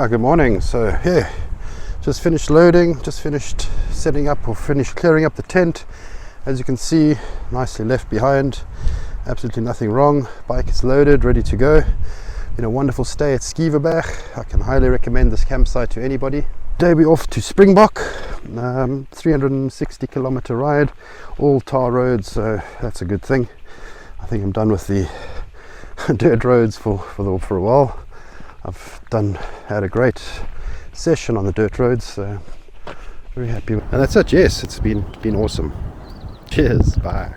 Good morning. So yeah, just finished loading, just finished setting up or finished clearing up the tent. As you can see, nicely left behind, absolutely nothing wrong. Bike is loaded, ready to go. Been a wonderful stay at Skieverberg. I can highly recommend this campsite to anybody. Today we're off to Springbok, 360 kilometer ride, all tar roads, so that's a good thing. I think I'm done with the dirt roads for a while. I've had a great session on the dirt roads, so very happy. And that's it. Yes, it's been awesome. Cheers. Bye.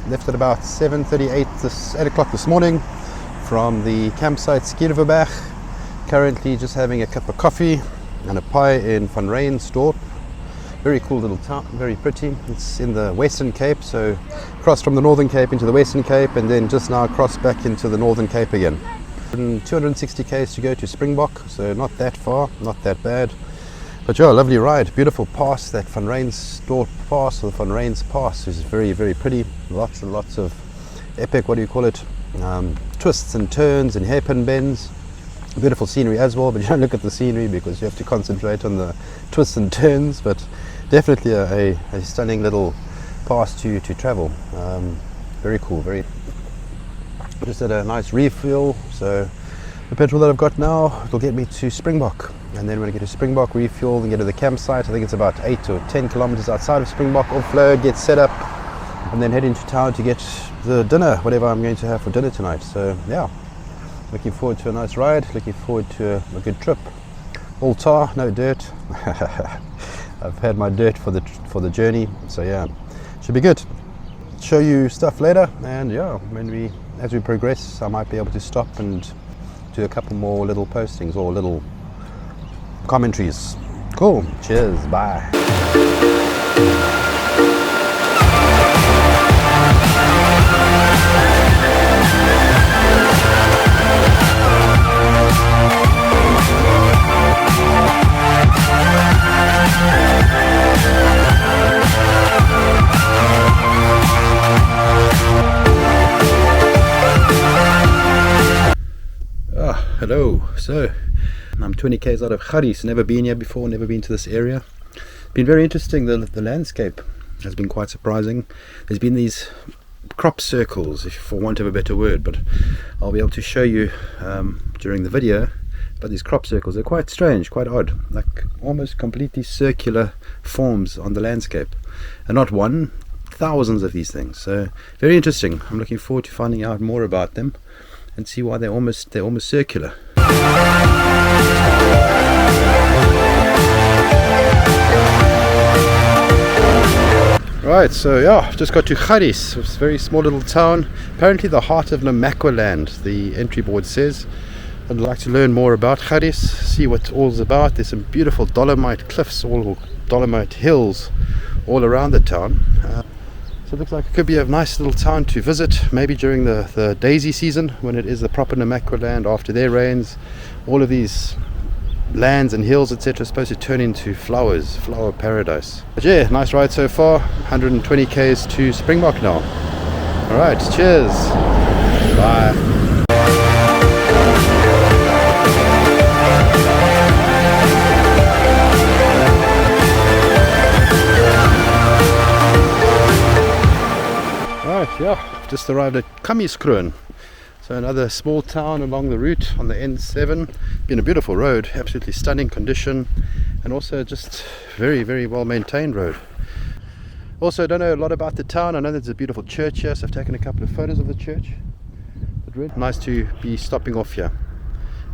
Left at about 8 o'clock this morning from the campsite Skieverberg. Currently just having a cup of coffee and a pie in Van Reynsdorp. Very cool little town, very pretty. It's in the Western Cape, so cross from the Northern Cape into the Western Cape, and then just now cross back into the Northern Cape again. 260 k's to go to Springbok, so not that far, not that bad. But yeah, lovely ride, beautiful pass. That Van Reynsdorp pass, or the Van Reyns pass, is very, very pretty. Lots and lots of epic, what do you call it, twists and turns and hairpin bends. Beautiful scenery as well, but you don't look at the scenery because you have to concentrate on the twists and turns. But definitely a stunning little pass to travel. Very cool. Just had a nice refuel, so the petrol that I've got now, it'll get me to Springbok. And then when I get to Springbok, refuel and get to the campsite. I think it's about 8 or 10 kilometers outside of Springbok. Offload, get set up, and then head into town to get the dinner, whatever I'm going to have for dinner tonight. So yeah, looking forward to a nice ride, looking forward to a good trip. All tar, no dirt. I've had my dirt for the journey, so yeah, should be good. Show you stuff later, and yeah, as we progress, I might be able to stop and do a couple more little postings or little commentaries. Cool. Cheers. Bye. Hello. So I'm 20 k's out of Garis. Never been here before, never been to this area. Been very interesting. The landscape has been quite surprising. There's been these crop circles, for want of a better word, but I'll be able to show you during the video. But these crop circles, they're quite strange, quite odd, like almost completely circular forms on the landscape, and not one, thousands of these things. So very interesting. I'm looking forward to finding out more about them and see why they're almost circular. Right, so yeah, just got to Garis. It's a very small little town, apparently the heart of Namaqualand, the entry board says. I'd like to learn more about Garis, see what it's all about. There's some beautiful dolomite cliffs, all dolomite hills all around the town. So it looks like it could be a nice little town to visit, maybe during the daisy season, when it is the proper Namaqualand after their rains. All of these lands and hills, etc., are supposed to turn into flowers, flower paradise. But yeah, nice ride so far. 120 k's to Springbok now. Alright, cheers. Bye. yeah, just arrived at Kamiskroon. So another small town along the route on the N7. Been a beautiful road, absolutely stunning condition, and also just very, very well maintained road. Also, don't know a lot about the town. I know there's a beautiful church here, so I've taken a couple of photos of the church. But really nice to be stopping off here.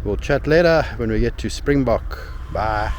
We'll chat later when we get to Springbok. Bye.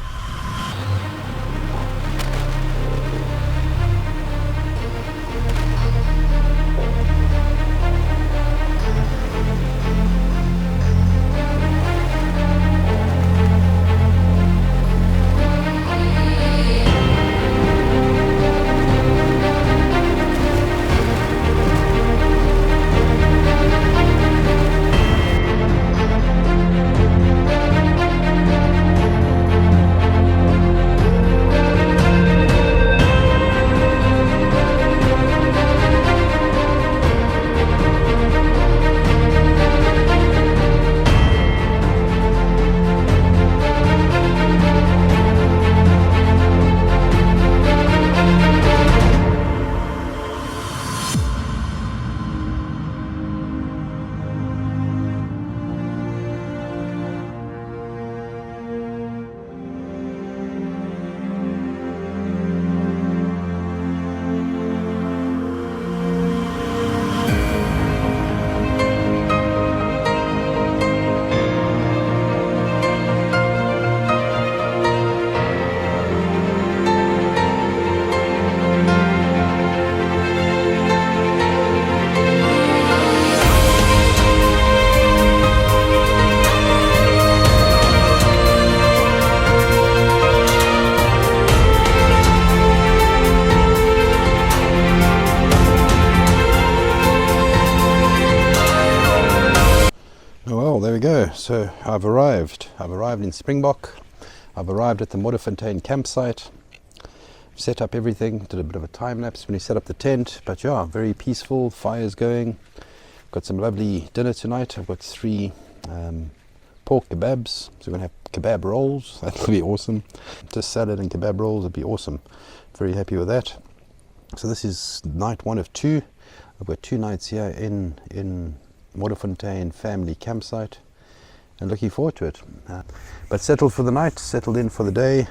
There we go. So I've arrived in Springbok. I've arrived at the Modderfontein campsite. Set up everything, did a bit of a time lapse when we set up the tent, but yeah, very peaceful, fire's going. Got some lovely dinner tonight. I've got 3 pork kebabs, so we're going to have kebab rolls. That'll be awesome. Just salad and kebab rolls would be awesome. Very happy with that. So this is night 1 of 2. I've got 2 nights here in Modderfontein family campsite, and looking forward to it. But settled for the night, settled in for the day,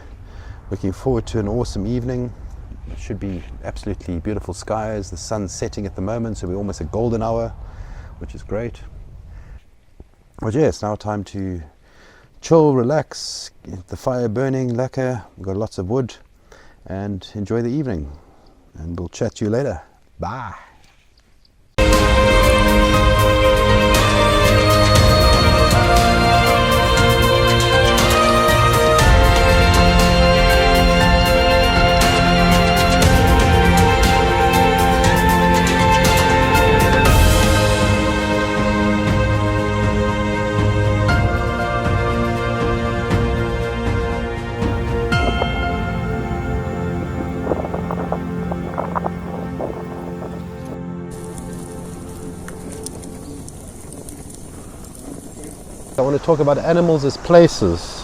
looking forward to an awesome evening. It should be absolutely beautiful skies. The sun's setting at the moment, so we're almost at golden hour, which is great. But yeah, it's now time to chill, relax, get the fire burning, lekker. We've got lots of wood, and enjoy the evening. And we'll chat to you later. Bye. I want to talk about animals as places.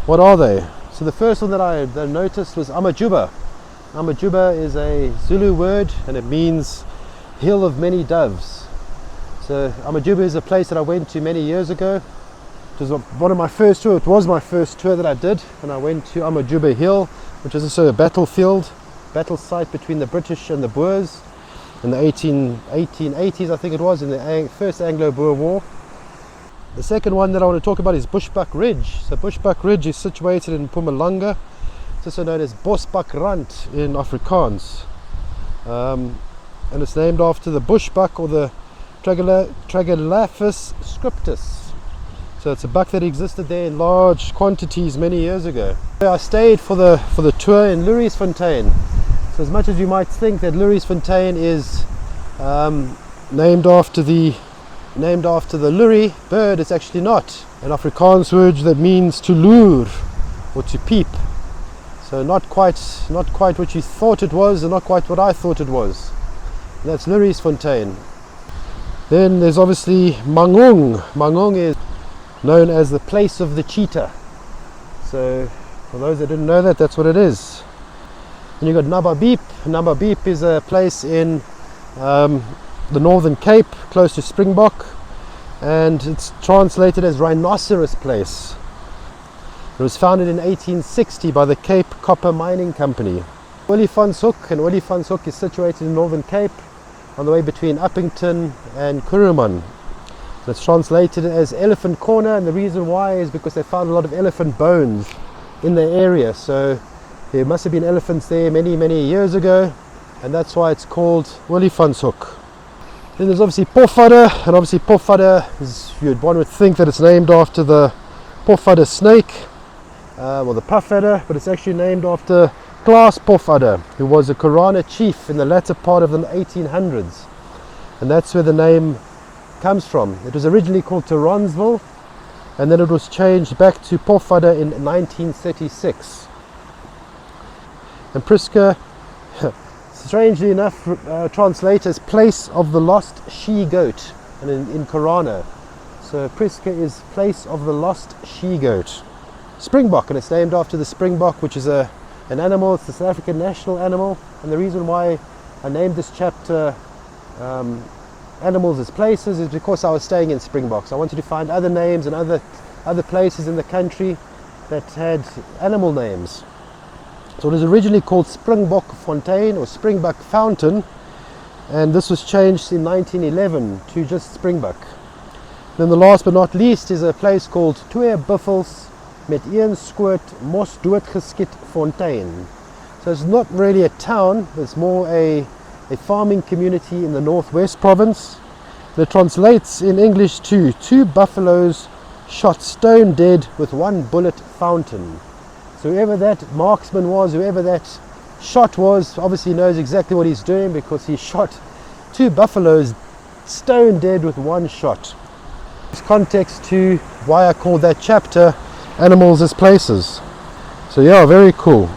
What are they? So the first one that I noticed was Amajuba. Amajuba is a Zulu word, and it means hill of many doves. So Amajuba is a place that I went to many years ago. It was one of my first tours. It was my first tour that I did, and I went to Amajuba Hill, which is also a battle site between the British and the Boers in the 1880s, I think it was, in the First Anglo-Boer War. The second one that I want to talk about is Bushbuck Ridge. So Bushbuck Ridge is situated in Mpumalanga. It's also known as Bosbakkrand in Afrikaans. And it's named after the bushbuck, or the Tragelaphus scriptus. So it's a buck that existed there in large quantities many years ago. I stayed for the tour in Louisfontein. So as much as you might think that Louisfontein is named after the loerie bird, it's actually not. An Afrikaans word that means to lure or to peep. So not quite what you thought it was, and not quite what I thought it was. And that's Louisfontein. Then there's obviously Mangung. Mangung is known as the place of the cheetah. So for those that didn't know that, that's what it is. And you've got Nababip. Nababip is a place in the Northern Cape, close to Springbok, and it's translated as Rhinoceros Place. It was founded in 1860 by the Cape Copper Mining Company. Olifantshoek, and Olifantshoek is situated in Northern Cape, on the way between Uppington and Kuruman. It's translated as Elephant Corner, and the reason why is because they found a lot of elephant bones in the area, so there must have been elephants there many years ago, and that's why it's called Olifantshoek. Then there's obviously Pofadder, and obviously Pofadder is, one would think that it's named after the Pofadder snake, or the Puffadder, but it's actually named after Klaas Pofadder, who was a Korana chief in the latter part of the 1800s, and that's where the name comes from. It was originally called Taransville, and then it was changed back to Pofadder in 1936. And Priska, strangely enough, translates as place of the lost she-goat, and in Korana. So Priska is place of the lost she-goat. Springbok, and it's named after the springbok, which is an animal. It's the South African national animal, and the reason why I named this chapter Animals as Places is because I was staying in Springboks. I wanted to find other names and other places in the country that had animal names. So it was originally called Springbok Fontein or Springbok Fountain, and this was changed in 1911 to just Springbok. Then the last but not least is a place called Twee Buffels met een skoot mos doodgeskiet fontein. So it's not really a town, it's more a farming community in the Northwest Province. That translates in English to two buffaloes shot stone dead with one bullet fountain. So whoever that marksman was, whoever that shot was, obviously knows exactly what he's doing, because he shot two buffaloes stone dead with one shot. There's context to why I called that chapter Animals as Places. So yeah, very cool.